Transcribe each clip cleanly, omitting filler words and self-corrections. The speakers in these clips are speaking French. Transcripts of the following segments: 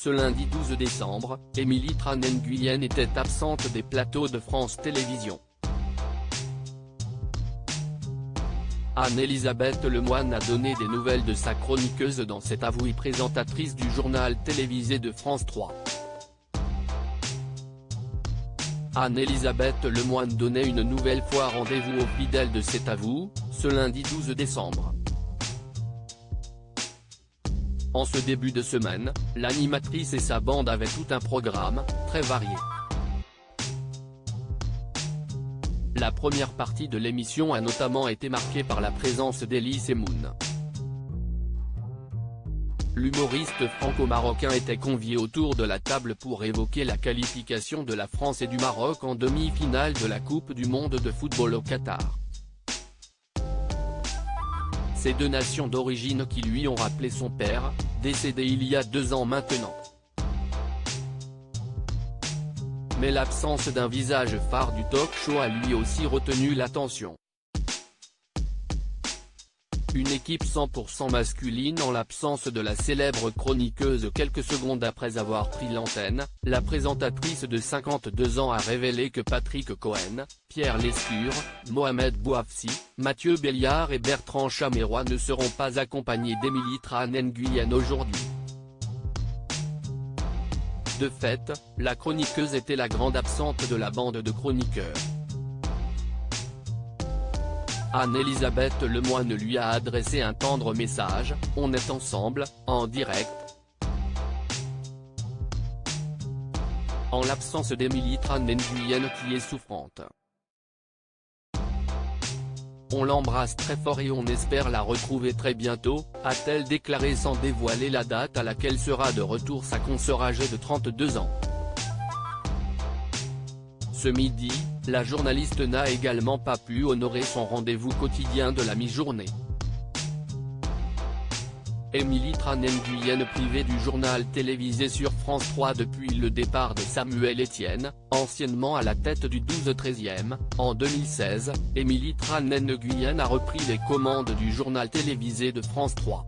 ce lundi 12 décembre, Émilie Tran Nguyen était absente des plateaux de France Télévisions. Anne-Elisabeth Lemoine a donné des nouvelles de sa chroniqueuse dans cette avouée présentatrice du journal télévisé de France 3. Anne-Elisabeth Lemoine donnait une nouvelle fois rendez-vous aux fidèles de cet avou, ce lundi 12 décembre. En ce début de semaine, l'animatrice et sa bande avaient tout un programme, très varié. La première partie de l'émission a notamment été marquée par la présence d'Elie Moon. L'humoriste franco-marocain était convié autour de la table pour évoquer la qualification de la France et du Maroc en demi-finale de la Coupe du monde de football au Qatar. Ces deux nations d'origine qui lui ont rappelé son père, décédé il y a 2 ans maintenant. Mais l'absence d'un visage phare du talk-show a lui aussi retenu l'attention. Une équipe 100% masculine en l'absence de la célèbre chroniqueuse quelques secondes après avoir pris l'antenne, la présentatrice de 52 ans a révélé que Patrick Cohen, Pierre Lescure, Mohamed Bouafsi, Mathieu Béliard et Bertrand Chameroy ne seront pas accompagnés d'Émilie Tran Nguyen aujourd'hui. De fait, la chroniqueuse était la grande absente de la bande de chroniqueurs. Anne-Elisabeth Lemoine lui a adressé un tendre message, « On est ensemble, en direct ». En l'absence d'Émilie Tran Nguyen qui est souffrante. On l'embrasse très fort et on espère la retrouver très bientôt, a-t-elle déclaré sans dévoiler la date à laquelle sera de retour sa consoeur âgée de 32 ans. Ce midi, la journaliste n'a également pas pu honorer son rendez-vous quotidien de la mi-journée. Émilie Tran Nguyen privée du journal télévisé sur France 3 depuis le départ de Samuel Etienne, anciennement à la tête du 12-13e, en 2016, Émilie Tran Nguyen a repris les commandes du journal télévisé de France 3.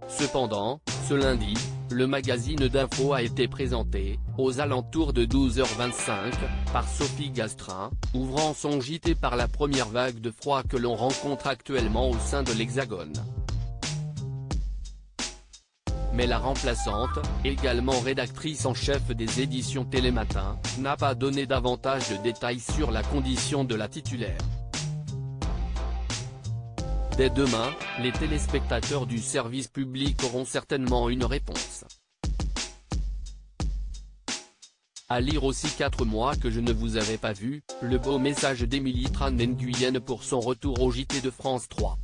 Cependant, ce lundi, le magazine d'info a été présenté, aux alentours de 12h25, par Sophie Gastrin, ouvrant son JT par la première vague de froid que l'on rencontre actuellement au sein de l'Hexagone. Mais la remplaçante, également rédactrice en chef des éditions Télématin, n'a pas donné davantage de détails sur la condition de la titulaire. Dès demain, les téléspectateurs du service public auront certainement une réponse. À lire aussi 4 mois que je ne vous avais pas vu, le beau message d'Émilie Tran Nguyen pour son retour au JT de France 3.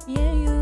Yeah, you